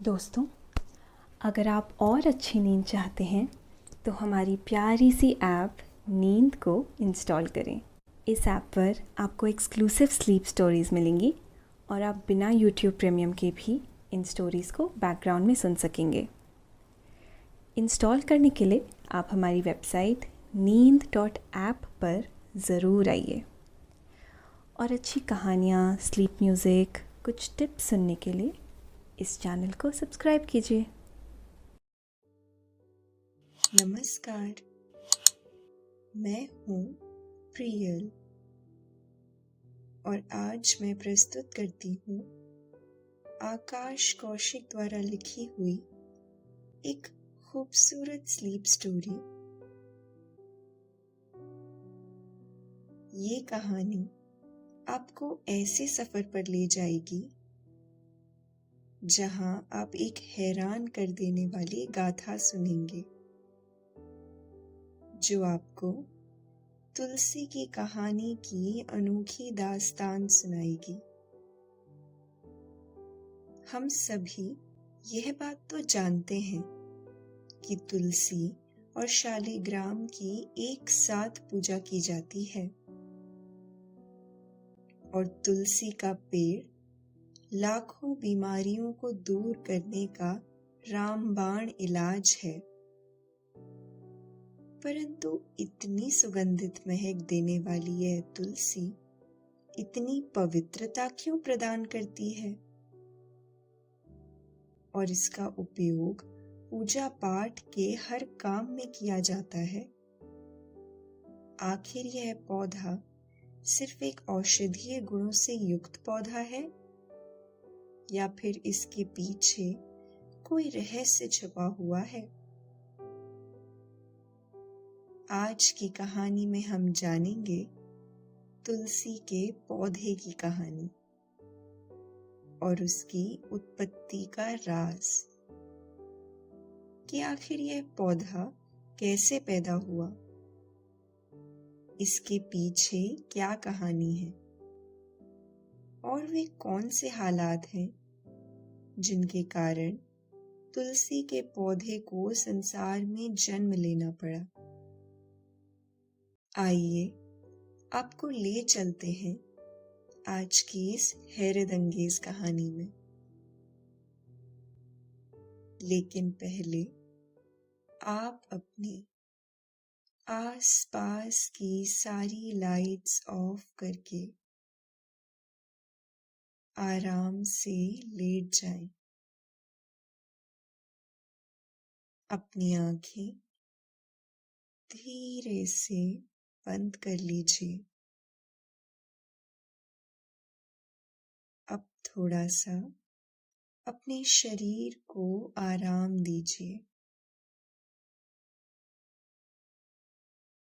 दोस्तों, अगर आप और अच्छी नींद चाहते हैं तो हमारी प्यारी सी ऐप नींद को इंस्टॉल करें। इस ऐप पर आपको एक्सक्लूसिव स्लीप स्टोरीज़ मिलेंगी और आप बिना यूट्यूब प्रीमियम के भी इन स्टोरीज़ को बैकग्राउंड में सुन सकेंगे। इंस्टॉल करने के लिए आप हमारी वेबसाइट neend.app पर ज़रूर आइए और अच्छी कहानियाँ, स्लीप म्यूज़िक, कुछ टिप्स सुनने के लिए इस चैनल को सब्सक्राइब कीजिए। नमस्कार, मैं हूँ प्रियल और आज मैं प्रस्तुत करती हूँ आकाश कौशिक द्वारा लिखी हुई एक खूबसूरत स्लीप स्टोरी। ये कहानी आपको ऐसे सफर पर ले जाएगी जहाँ आप एक हैरान कर देने वाली गाथा सुनेंगे जो आपको तुलसी की कहानी की अनोखी दास्तान सुनाएगी। हम सभी यह बात तो जानते हैं कि तुलसी और शालिग्राम की एक साथ पूजा की जाती है और तुलसी का पेड़ लाखों बीमारियों को दूर करने का रामबाण इलाज है। परंतु इतनी सुगंधित महक देने वाली यह तुलसी इतनी पवित्रता क्यों प्रदान करती है और इसका उपयोग पूजा पाठ के हर काम में किया जाता है। आखिर यह पौधा सिर्फ एक औषधीय गुणों से युक्त पौधा है या फिर इसके पीछे कोई रहस्य छुपा हुआ है। आज की कहानी में हम जानेंगे तुलसी के पौधे की कहानी और उसकी उत्पत्ति का राज कि आखिर यह पौधा कैसे पैदा हुआ, इसके पीछे क्या कहानी है और वे कौन से हालात हैं जिनके कारण तुलसी के पौधे को संसार में जन्म लेना पड़ा। आइए आपको ले चलते हैं आज की इस हैरतअंगेज कहानी में। लेकिन पहले आप अपने आस-पास की सारी लाइट्स ऑफ करके आराम से लेट जाएं। अपनी आंखें धीरे से बंद कर लीजिए। अब थोड़ा सा अपने शरीर को आराम दीजिए।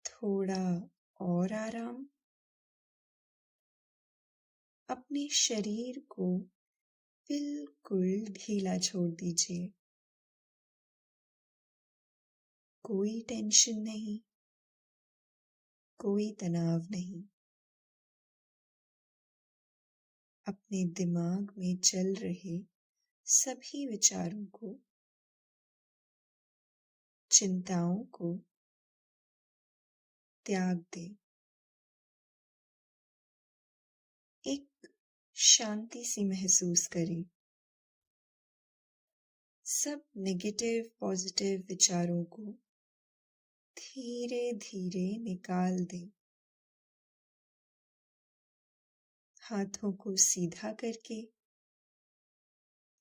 थोड़ा और आराम। अपने शरीर को बिल्कुल ढीला छोड़ दीजिए। कोई टेंशन नहीं, कोई तनाव नहीं। अपने दिमाग में चल रहे सभी विचारों को, चिंताओं को त्याग दें। एक शांति सी महसूस करें। सब नेगेटिव पॉजिटिव विचारों को धीरे धीरे निकाल दें। हाथों को सीधा करके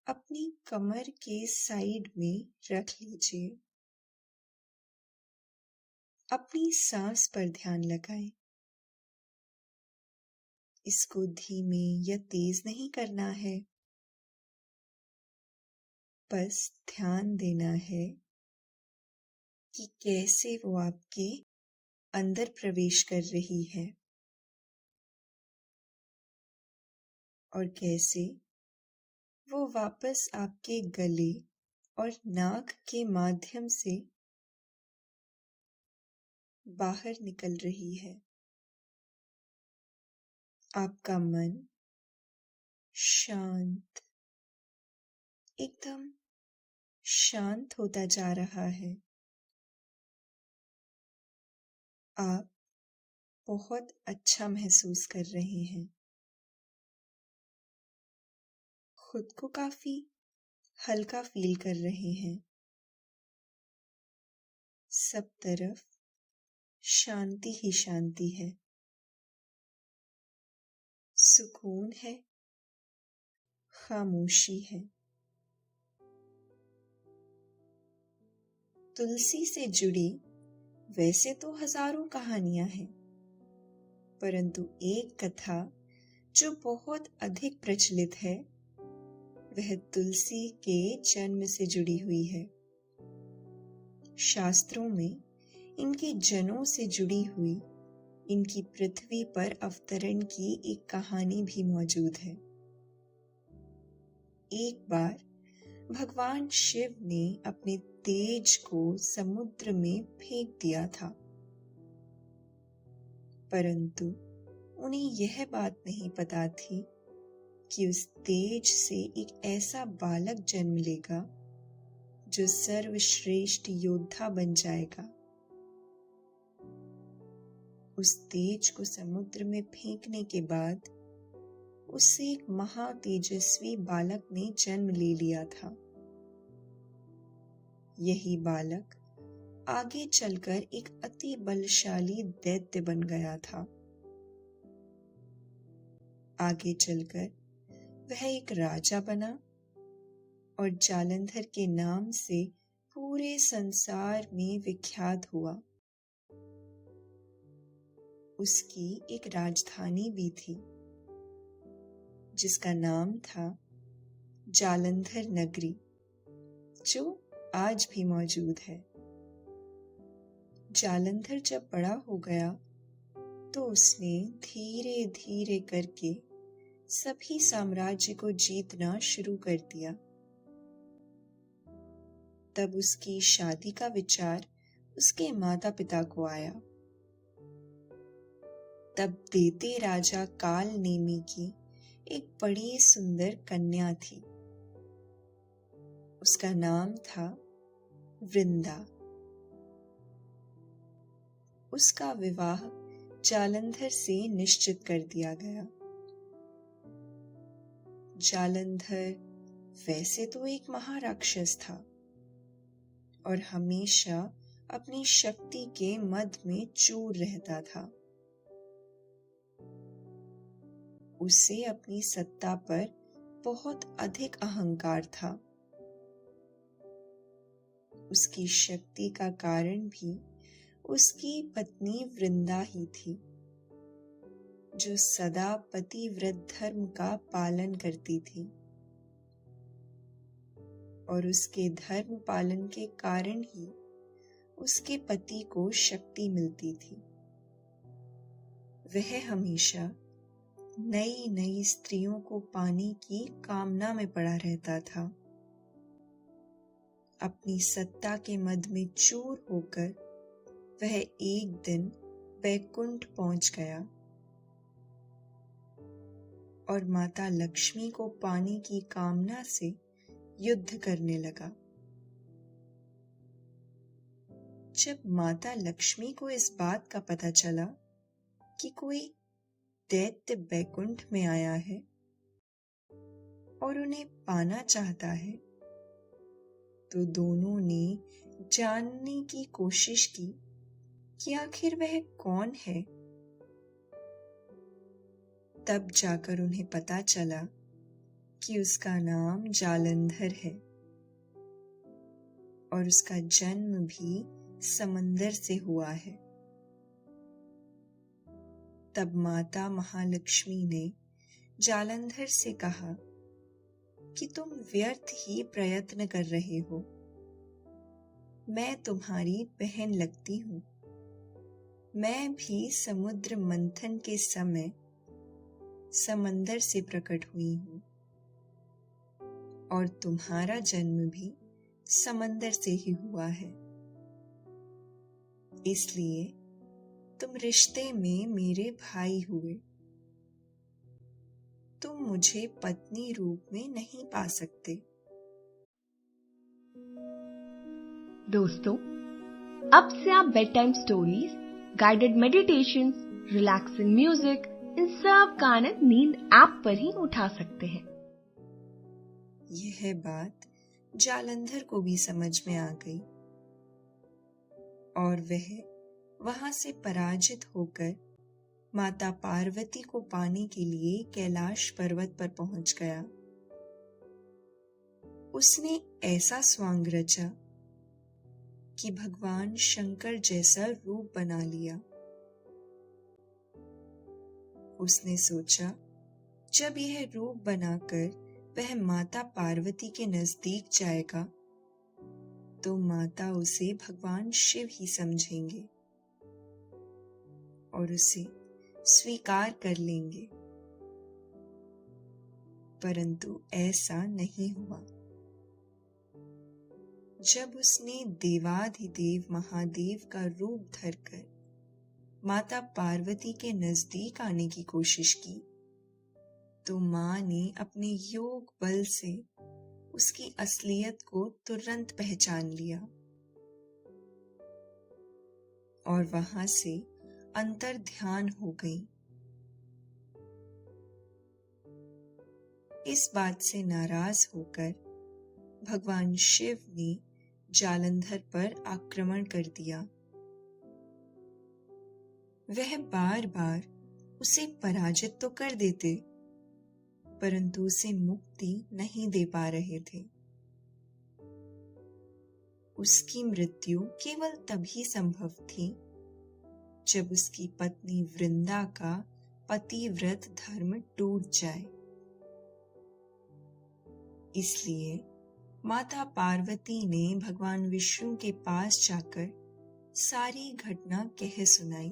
अपनी कमर के साइड में रख लीजिए। अपनी सांस पर ध्यान लगाएं। इसको धीमे या तेज नहीं करना है, बस ध्यान देना है कि कैसे वो आपके अंदर प्रवेश कर रही है और कैसे वो वापस आपके गले और नाक के माध्यम से बाहर निकल रही है। आपका मन शांत एकदम शांत होता जा रहा है। आप बहुत अच्छा महसूस कर रहे हैं। खुद को काफी हल्का फील कर रहे हैं। सब तरफ शांति ही शांति है, सुकून है, खामोशी है। तुलसी से जुड़ी वैसे तो हजारों कहानियां हैं, परंतु एक कथा जो बहुत अधिक प्रचलित है वह तुलसी के जन्म से जुड़ी हुई है। शास्त्रों में इनके जनों से जुड़ी हुई इनकी पृथ्वी पर अवतरण की एक कहानी भी मौजूद है। एक बार भगवान शिव ने अपने तेज को समुद्र में फेंक दिया था, परंतु उन्हें यह बात नहीं पता थी कि उस तेज से एक ऐसा बालक जन्म लेगा जो सर्वश्रेष्ठ योद्धा बन जाएगा। उस तेज को समुद्र में फेंकने के बाद उससे एक महातेजस्वी बालक ने जन्म ले लिया था। यही बालक आगे चलकर एक अति बलशाली दैत्य बन गया था। आगे चलकर वह एक राजा बना और जालंधर के नाम से पूरे संसार में विख्यात हुआ। उसकी एक राजधानी भी थी जिसका नाम था जालंधर नगरी, जो आज भी मौजूद है। जालंधर जब बड़ा हो गया तो उसने धीरे धीरे करके सभी साम्राज्य को जीतना शुरू कर दिया। तब उसकी शादी का विचार उसके माता पिता को आया। तब देते राजा काल नेमी की एक बड़ी सुंदर कन्या थी। उसका नाम था वृंदा। उसका विवाह जालंधर से निश्चित कर दिया गया। जालंधर वैसे तो एक महाराक्षस था और हमेशा अपनी शक्ति के मद में चूर रहता था। उसे अपनी सत्ता पर बहुत अधिक अहंकार था। उसकी शक्ति का कारण भी उसकी पत्नी वृंदा ही थी, जो सदा पतिव्रत धर्म का पालन करती थी और उसके धर्म पालन के कारण ही उसके पति को शक्ति मिलती थी। वह हमेशा नई नई स्त्रियों को पाने की कामना में पड़ा रहता था। अपनी सत्ता के मद में चूर होकर वह एक दिन बैकुंठ पहुंच गया और माता लक्ष्मी को पाने की कामना से युद्ध करने लगा। जब माता लक्ष्मी को इस बात का पता चला कि कोई दैत्य बैकुंठ में आया है और उन्हें पाना चाहता है, तो दोनों ने जानने की कोशिश की कि आखिर वह कौन है। तब जाकर उन्हें पता चला कि उसका नाम जालंधर है और उसका जन्म भी समंदर से हुआ है। तब माता महालक्ष्मी ने जालंधर से कहा कि तुम व्यर्थ ही प्रयत्न कर रहे हो। मैं तुम्हारी बहन लगती हूँ। मैं भी समुद्र मंथन के समय समंदर से प्रकट हुई हूँ और तुम्हारा जन्म भी समंदर से ही हुआ है। इसलिए तुम रिश्ते में मेरे भाई हुए। तुम मुझे पत्नी रूप में नहीं पा सकते, दोस्तों, अब से आप bed time stories, guided meditation, relaxing music, इन सब का आनंद नींद ऐप पर ही उठा सकते हैं। यह बात जालंधर को भी समझ में आ गई और वह वहां से पराजित होकर माता पार्वती को पाने के लिए कैलाश पर्वत पर पहुंच गया। उसने ऐसा स्वांग रचा कि भगवान शंकर जैसा रूप बना लिया। उसने सोचा, जब यह रूप बनाकर वह माता पार्वती के नजदीक जाएगा तो माता उसे भगवान शिव ही समझेंगे और उसे स्वीकार कर लेंगे। परंतु ऐसा नहीं हुआ। जब उसने देवाधिदेव महादेव का रूप धरकर माता पार्वती के नजदीक आने की कोशिश की तो मां ने अपने योग बल से उसकी असलियत को तुरंत पहचान लिया और वहां से अंतर ध्यान हो गई। इस बात से नाराज होकर भगवान शिव ने जालंधर पर आक्रमण कर दिया। वह बार बार उसे पराजित तो कर देते, परंतु उसे मुक्ति नहीं दे पा रहे थे। उसकी मृत्यु केवल तभी संभव थी जब उसकी पत्नी वृंदा का पतिव्रत धर्म टूट जाए। इसलिए माता पार्वती ने भगवान विष्णु के पास जाकर सारी घटना कह सुनाई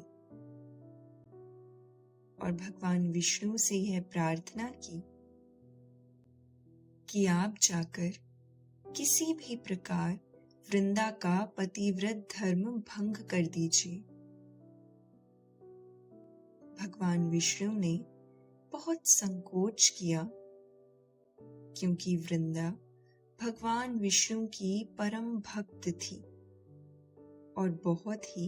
और भगवान विष्णु से यह प्रार्थना की कि आप जाकर किसी भी प्रकार वृंदा का पतिव्रत धर्म भंग कर दीजिए। भगवान विष्णु ने बहुत संकोच किया क्योंकि वृंदा भगवान विष्णु की परम भक्त थी और बहुत ही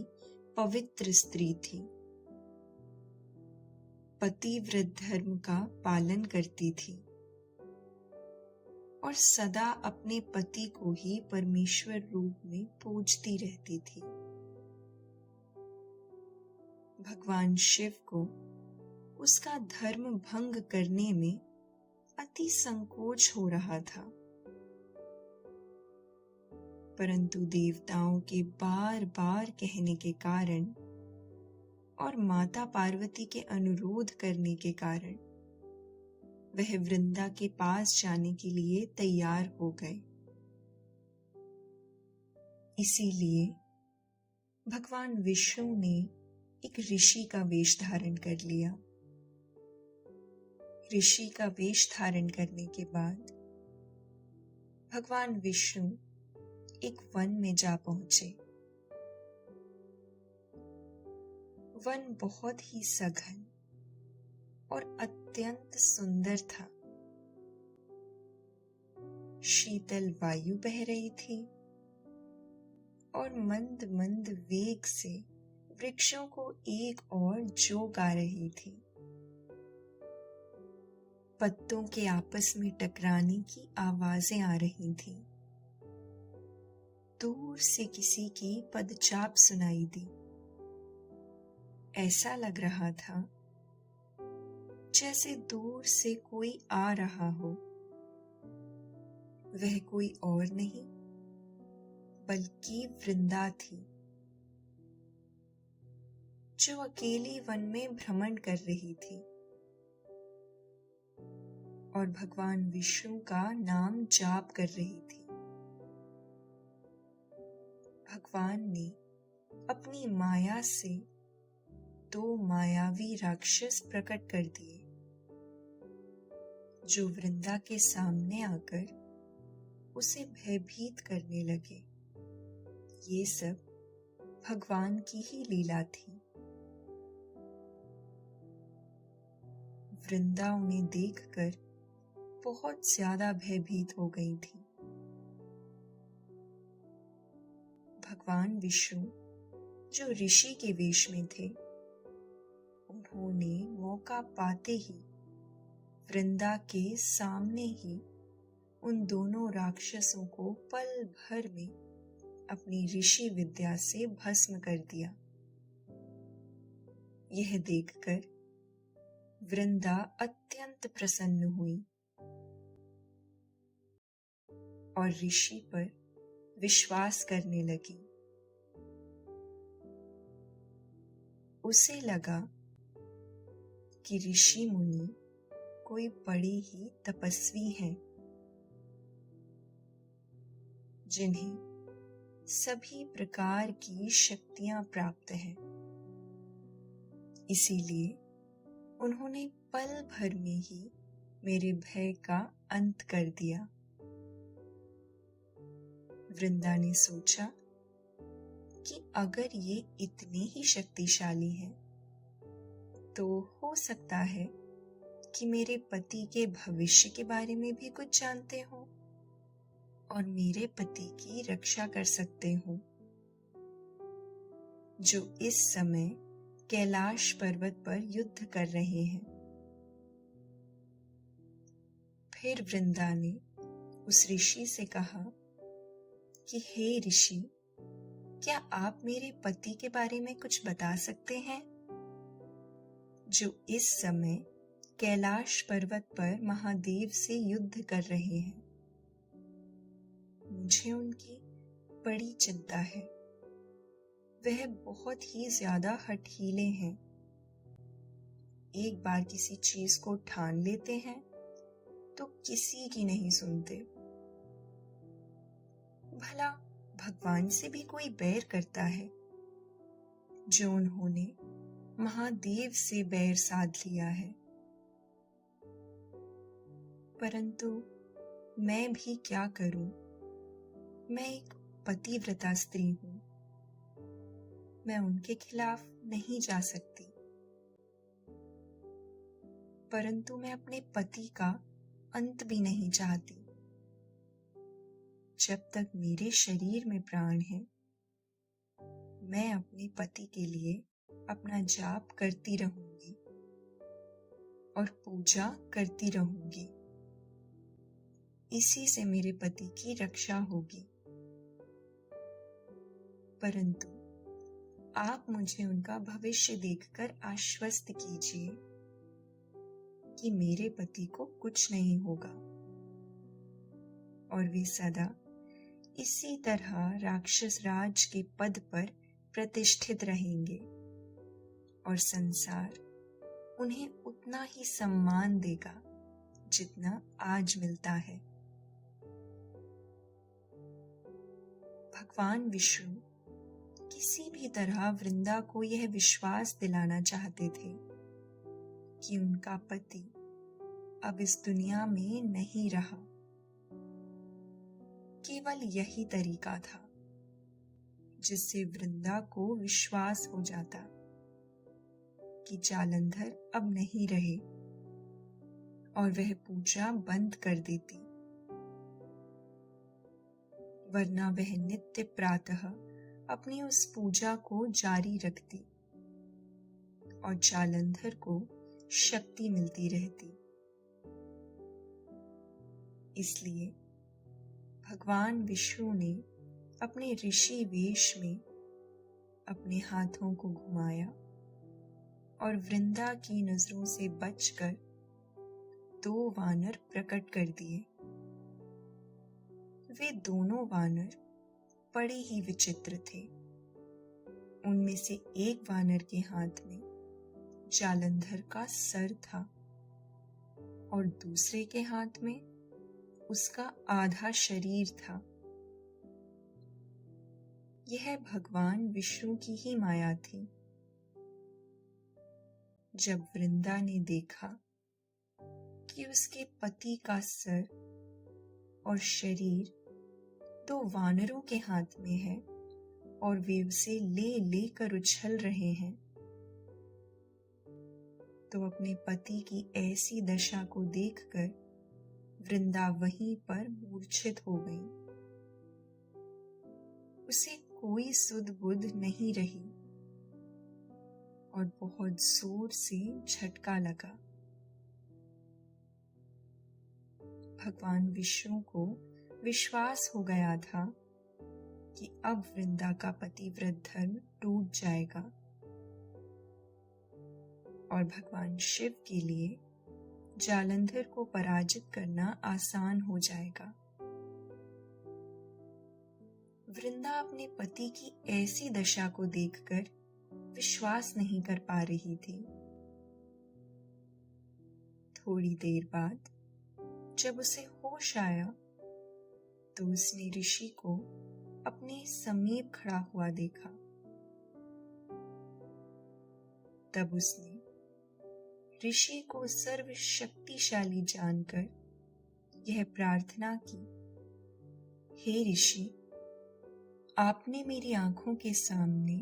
पवित्र स्त्री थी। पतिव्रत धर्म का पालन करती थी और सदा अपने पति को ही परमेश्वर रूप में पूजती रहती थी। भगवान शिव को उसका धर्म भंग करने में अति संकोच हो रहा था, परंतु देवताओं के बार बार कहने के कारण और माता पार्वती के अनुरोध करने के कारण वह वृंदा के पास जाने के लिए तैयार हो गए। इसीलिए भगवान विष्णु ने एक ऋषि का वेश धारण कर लिया। ऋषि का वेश धारण करने के बाद भगवान विष्णु एक वन में जा पहुंचे। वन बहुत ही सघन और अत्यंत सुंदर था। शीतल वायु बह रही थी और मंद मंद वेग से वृक्षों को एक और जोग आ रही थी। पत्तों के आपस में टकराने की आवाजें आ रही थीं। दूर से किसी की पदचाप सुनाई दी। ऐसा लग रहा था जैसे दूर से कोई आ रहा हो। वह कोई और नहीं बल्कि वृंदा थी, जो अकेली वन में भ्रमण कर रही थी और भगवान विष्णु का नाम जाप कर रही थी। भगवान ने अपनी माया से 2 मायावी राक्षस प्रकट कर दिए, जो वृंदा के सामने आकर उसे भयभीत करने लगे। ये सब भगवान की ही लीला थी। वृंदा उन्हें देखकर बहुत ज्यादा भयभीत हो गई थी। भगवान विष्णु, जो ऋषि के वेश में थे, उन्होंने मौका पाते ही वृंदा के सामने ही उन दोनों राक्षसों को पल भर में अपनी ऋषि विद्या से भस्म कर दिया। यह देखकर वृंदा अत्यंत प्रसन्न हुई और ऋषि पर विश्वास करने लगी। उसे लगा कि ऋषि मुनि कोई बड़े ही तपस्वी हैं, जिन्हें सभी प्रकार की शक्तियां प्राप्त हैं। इसीलिए उन्होंने पल भर में ही मेरे भय का अंत कर दिया। वृंदा ने सोचा कि अगर ये इतने ही शक्तिशाली हैं, तो हो सकता है कि मेरे पति के भविष्य के बारे में भी कुछ जानते हो और मेरे पति की रक्षा कर सकते हो, जो इस समय कैलाश पर्वत पर युद्ध कर रहे हैं। फिर वृंदा ने उस ऋषि से कहा कि हे ऋषि, क्या आप मेरे पति के बारे में कुछ बता सकते हैं, जो इस समय कैलाश पर्वत पर महादेव से युद्ध कर रहे हैं? मुझे उनकी बड़ी चिंता है। वह बहुत ही ज्यादा हठीले हैं। एक बार किसी चीज को ठान लेते हैं तो किसी की नहीं सुनते। भला भगवान से भी कोई बैर करता है, जो उन्होंने महादेव से बैर साध लिया है। परंतु मैं भी क्या करूं? मैं एक पतिव्रता स्त्री हूं। मैं उनके खिलाफ नहीं जा सकती, परंतु मैं अपने पति का अंत भी नहीं चाहती। जब तक मेरे शरीर में प्राण है, मैं अपने पति के लिए अपना जाप करती रहूंगी और पूजा करती रहूंगी। इसी से मेरे पति की रक्षा होगी। परंतु आप मुझे उनका भविष्य देखकर आश्वस्त कीजिए कि मेरे पति को कुछ नहीं होगा और वे सदा इसी तरह राक्षस राज के पद पर प्रतिष्ठित रहेंगे और संसार उन्हें उतना ही सम्मान देगा जितना आज मिलता है। भगवान विष्णु किसी भी तरह वृंदा को यह विश्वास दिलाना चाहते थे कि उनका पति अब इस दुनिया में नहीं रहा। केवल यही तरीका था जिससे वृंदा को विश्वास हो जाता कि जालंधर अब नहीं रहे और वह पूजा बंद कर देती, वरना वह नित्य प्रातः अपनी उस पूजा को जारी रखती और जालंधर को शक्ति मिलती रहती। इसलिए भगवान विष्णु ने अपने ऋषि वेश में अपने हाथों को घुमाया और वृंदा की नजरों से बचकर 2 वानर प्रकट कर दिए। वे दोनों वानर बड़े ही विचित्र थे। उनमें से एक वानर के हाथ में जालंधर का सर था और दूसरे के हाथ में उसका आधा शरीर था। यह भगवान विष्णु की ही माया थी। जब वृंदा ने देखा कि उसके पति का सर और शरीर 2 वानरों के हाथ में है और वे उसे ले लेकर उछल रहे हैं, तो अपने पति की ऐसी दशा को देखकर वृंदा वहीं पर मूर्छित हो गई। उसे कोई सुध बुध नहीं रही और बहुत जोर से झटका लगा। भगवान विष्णु को विश्वास हो गया था कि अब वृंदा का पतिव्रत धर्म टूट जाएगा और भगवान शिव के लिए जालंधर को पराजित करना आसान हो जाएगा। वृंदा अपने पति की ऐसी दशा को देखकर विश्वास नहीं कर पा रही थी। थोड़ी देर बाद जब उसे होश आया तो उसने ऋषि को अपने समीप खड़ा हुआ देखा। तब उसने ऋषि को सर्वशक्तिशाली जानकर यह प्रार्थना की, हे ऋषि, आपने मेरी आंखों के सामने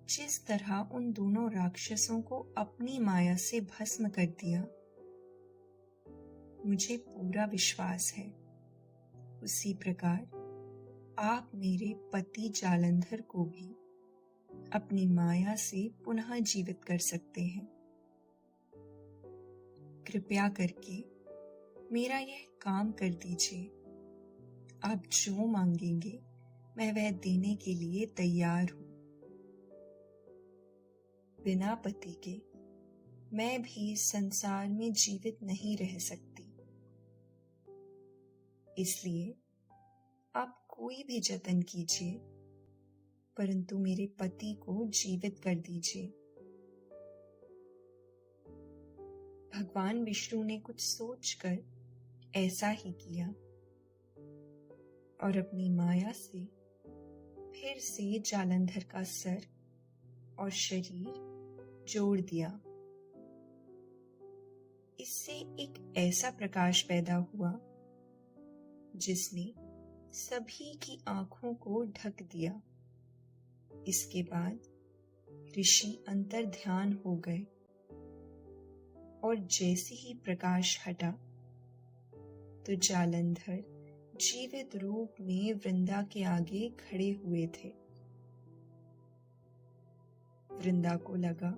जिस तरह उन दोनों राक्षसों को अपनी माया से भस्म कर दिया, मुझे पूरा विश्वास है उसी प्रकार आप मेरे पति जालंधर को भी अपनी माया से पुनः जीवित कर सकते हैं। कृपया करके मेरा यह काम कर दीजिए। आप जो मांगेंगे मैं वह देने के लिए तैयार हूं। बिना पति के मैं भी संसार में जीवित नहीं रह सकती, इसलिए आप कोई भी जतन कीजिए, परंतु मेरे पति को जीवित कर दीजिए। भगवान विष्णु ने कुछ सोचकर ऐसा ही किया और अपनी माया से फिर से जालंधर का सर और शरीर जोड़ दिया। इससे एक ऐसा प्रकाश पैदा हुआ जिसने सभी की आंखों को ढक दिया। इसके बाद ऋषि अंतर ध्यान हो गए और जैसे ही प्रकाश हटा तो जालंधर जीवित रूप में वृंदा के आगे खड़े हुए थे। वृंदा को लगा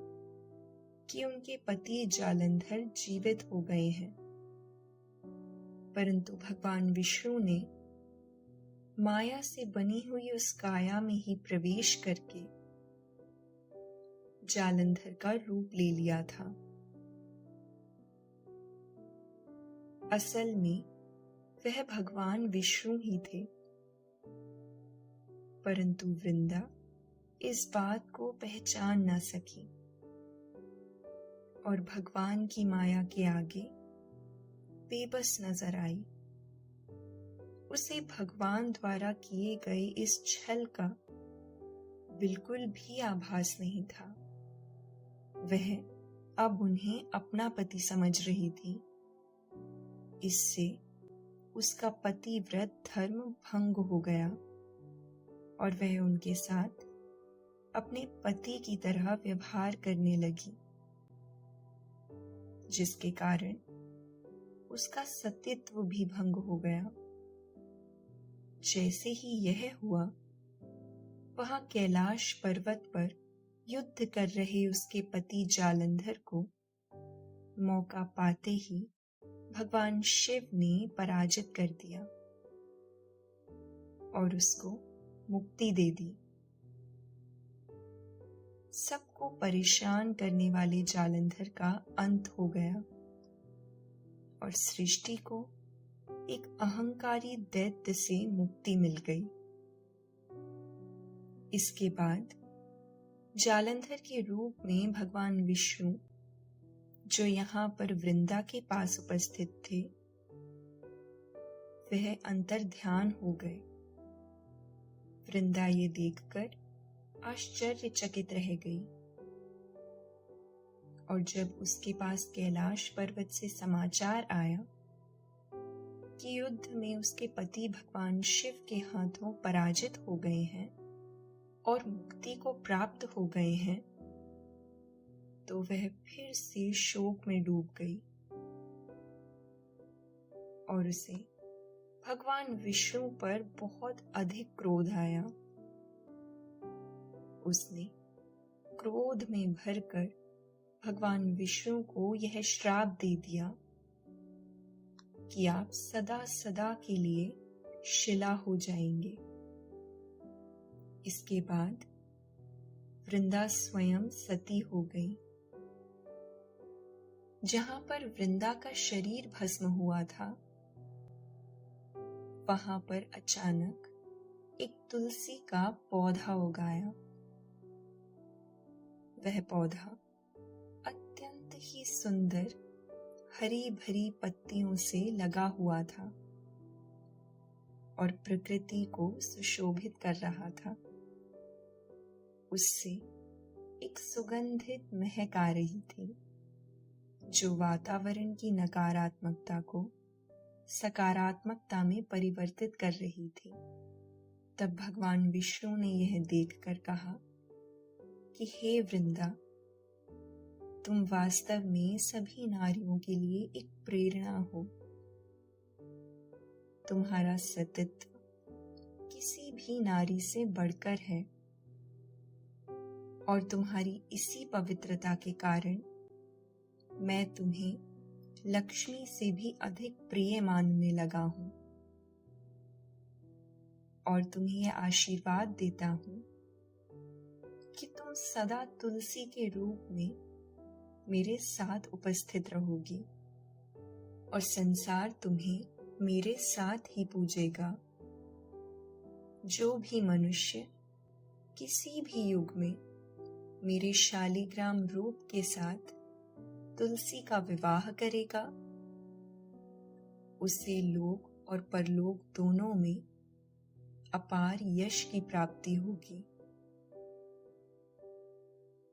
कि उनके पति जालंधर जीवित हो गए हैं, परंतु भगवान विष्णु ने माया से बनी हुई उस काया में ही प्रवेश करके जालंधर का रूप ले लिया था। असल में वह भगवान विष्णु ही थे, परंतु वृंदा इस बात को पहचान न सकी और भगवान की माया के आगे बेबस नजर आई। उसे भगवान द्वारा किए गए इस छल का बिल्कुल भी आभास नहीं था। वह अब उन्हें अपना पति समझ रही थी। इससे उसका पतिव्रत धर्म भंग हो गया और वह उनके साथ अपने पति की तरह व्यवहार करने लगी, जिसके कारण उसका सतीत्व भी भंग हो गया। जैसे ही यह हुआ, वहां कैलाश पर्वत पर युद्ध कर रहे उसके पति जालंधर को मौका पाते ही भगवान शिव ने पराजित कर दिया और उसको मुक्ति दे दी। सबको परेशान करने वाले जालंधर का अंत हो गया और सृष्टि को एक अहंकारी दैत्य से मुक्ति मिल गई। इसके बाद जालंधर के रूप में भगवान विष्णु, जो यहाँ पर वृंदा के पास उपस्थित थे, वह अंतर ध्यान हो गए। वृंदा ये देखकर आश्चर्यचकित रह गई और जब उसके पास कैलाश पर्वत से समाचार आया कि युद्ध में उसके पति भगवान शिव के हाथों पराजित हो गए हैं और मुक्ति को प्राप्त हो गए हैं, तो वह फिर से शोक में डूब गई और उसे भगवान विष्णु पर बहुत अधिक क्रोध आया उसने क्रोध में भरकर भगवान विष्णु को यह श्राप दे दिया कि आप सदा सदा के लिए शिला हो जाएंगे। इसके बाद वृंदा स्वयं सती हो गई। जहां पर वृंदा का शरीर भस्म हुआ था, वहां पर अचानक एक तुलसी का पौधा उगाया। वह पौधा अत्यंत ही सुंदर हरी भरी पत्तियों से लगा हुआ था और प्रकृति को सुशोभित कर रहा था। उससे एक सुगंधित महक आ रही थी जो वातावरण की नकारात्मकता को सकारात्मकता में परिवर्तित कर रही थी। तब भगवान विष्णु ने यह देखकर कहा कि हे वृंदा, तुम वास्तव में सभी नारियों के लिए एक प्रेरणा हो। तुम्हारा सतीत्व किसी भी नारी से बढ़कर है और तुम्हारी इसी पवित्रता के कारण मैं तुम्हें लक्ष्मी से भी अधिक प्रिय मानने लगा हूं और तुम्हें यह आशीर्वाद देता हूं कि तुम सदा तुलसी के रूप में मेरे साथ उपस्थित रहोगी और संसार तुम्हें मेरे साथ ही पूजेगा। जो भी मनुष्य किसी भी युग में मेरे शालिग्राम रूप के साथ तुलसी का विवाह करेगा, उसे लोक और परलोक दोनों में अपार यश की प्राप्ति होगी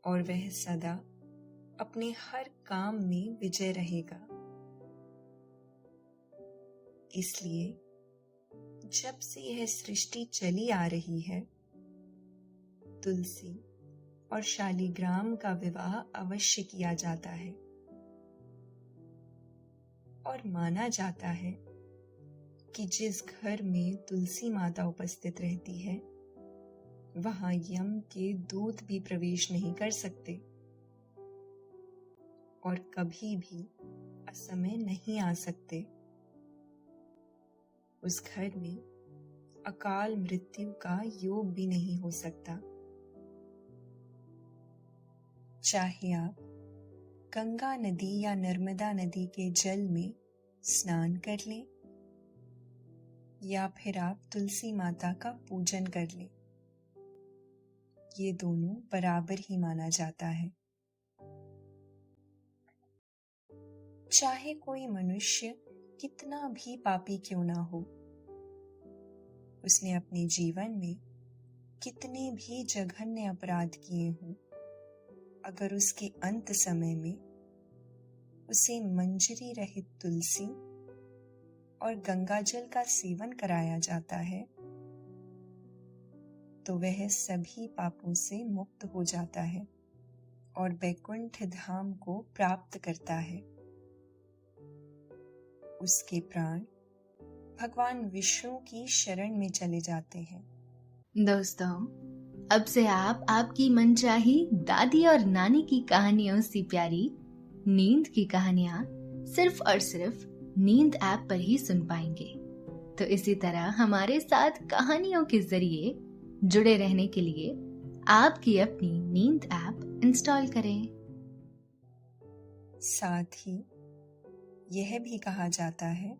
और वह सदा अपने हर काम में विजय रहेगा। इसलिए जब से यह सृष्टि चली आ रही है, तुलसी और शालिग्राम का विवाह अवश्य किया जाता है और माना जाता है कि जिस घर में तुलसी माता उपस्थित रहती है, वहां यम के दूत भी प्रवेश नहीं कर सकते और कभी भी असमय नहीं आ सकते। उस घर में अकाल मृत्यु का योग भी नहीं हो सकता। चाहे आप गंगा नदी या नर्मदा नदी के जल में स्नान कर लें या फिर आप तुलसी माता का पूजन कर लें, ये दोनों बराबर ही माना जाता है। चाहे कोई मनुष्य कितना भी पापी क्यों ना हो, उसने अपने जीवन में कितने भी जघन्य अपराध किए हों, अगर उसके अंत समय में उसे मंजरी रहित तुलसी और गंगाजल का सेवन कराया जाता है, तो वह सभी पापों से मुक्त हो जाता है और वैकुंठ धाम को प्राप्त करता है। उसके प्राण भगवान विष्णु की शरण में चले जाते हैं। दोस्तों, अब से आप आपकी मनचाही दादी और नानी की कहानियों से प्यारी नींद की कहानियां सिर्फ और सिर्फ नींद ऐप पर ही सुन पाएंगे। तो इसी तरह हमारे साथ कहानियों के जरिए जुड़े रहने के लिए आपकी अपनी नींद ऐप इंस्टॉल करें। साथ ही यह भी कहा जाता है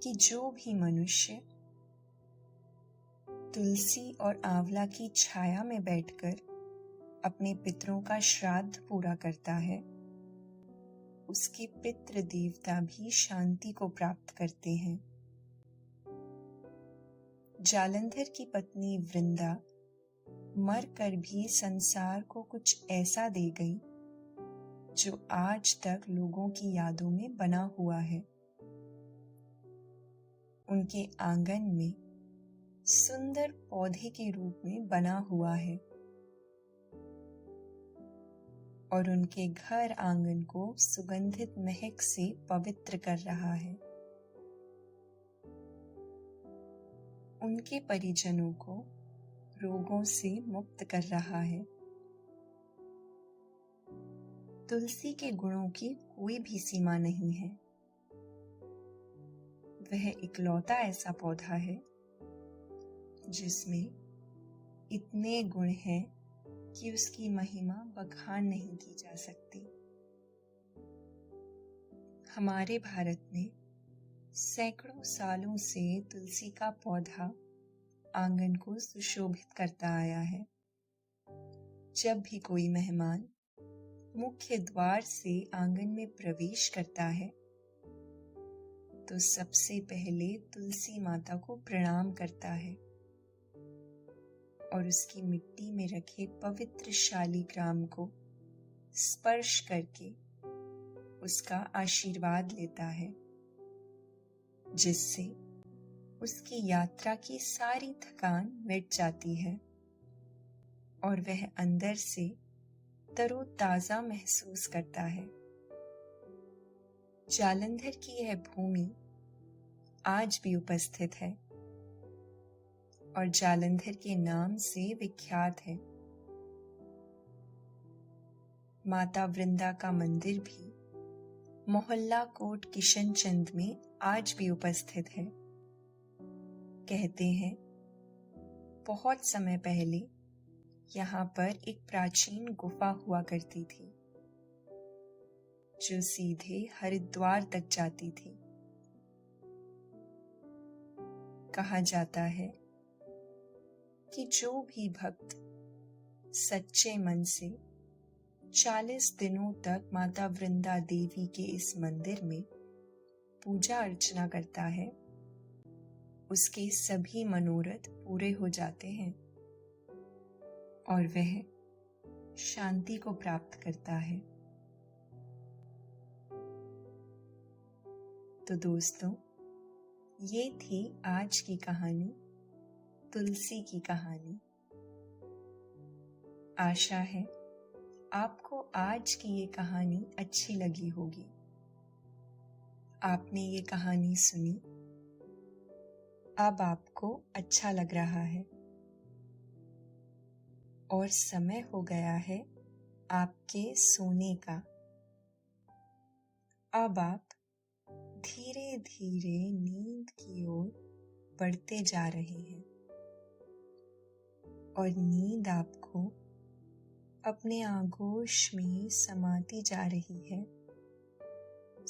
कि जो भी मनुष्य तुलसी और आंवला की छाया में बैठकर अपने पितरों का श्राद्ध पूरा करता है, उसके पितृ देवता भी शांति को प्राप्त करते हैं। जालंधर की पत्नी वृंदा मरकर भी संसार को कुछ ऐसा दे गई जो आज तक लोगों की यादों में बना हुआ है। उनके आंगन में सुंदर पौधे के रूप में बना हुआ है और उनके घर आंगन को सुगंधित महक से पवित्र कर रहा है। उनके परिजनों को रोगों से मुक्त कर रहा है। तुलसी के गुणों की कोई भी सीमा नहीं है। वह इकलौता ऐसा पौधा है जिसमें इतने गुण हैं कि उसकी महिमा बखान नहीं की जा सकती। हमारे भारत में सैकड़ों सालों से तुलसी का पौधा आंगन को सुशोभित करता आया है। जब भी कोई मेहमान मुख्य द्वार से आंगन में प्रवेश करता है तो सबसे पहले तुलसी माता को प्रणाम करता है और उसकी मिट्टी में रखे पवित्र शालिग्राम को स्पर्श करके उसका आशीर्वाद लेता है, जिससे उसकी यात्रा की सारी थकान मिट जाती है और वह अंदर से तरोताजा महसूस करता है। जालंधर की यह भूमि आज भी उपस्थित है और जालंधर के नाम से विख्यात है। माता वृंदा का मंदिर भी मोहल्ला कोट किशनचंद में आज भी उपस्थित है। कहते हैं बहुत समय पहले यहाँ पर एक प्राचीन गुफा हुआ करती थी जो सीधे हरिद्वार तक जाती थी। कहा जाता है कि जो भी भक्त सच्चे मन से 40 दिनों तक माता वृंदा देवी के इस मंदिर में पूजा अर्चना करता है, उसके सभी मनोरथ पूरे हो जाते हैं और वह शांति को प्राप्त करता है। तो दोस्तों, ये थी आज की कहानी, तुलसी की कहानी। आशा है आपको आज की ये कहानी अच्छी लगी होगी। आपने ये कहानी सुनी, अब आपको अच्छा लग रहा है और समय हो गया है आपके सोने का। अब आप धीरे धीरे नींद की ओर बढ़ते जा रहे हैं और नींद आपको अपने आगोश में समाती जा रही है,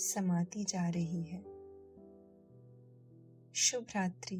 समाती जा रही है। शुभ रात्रि।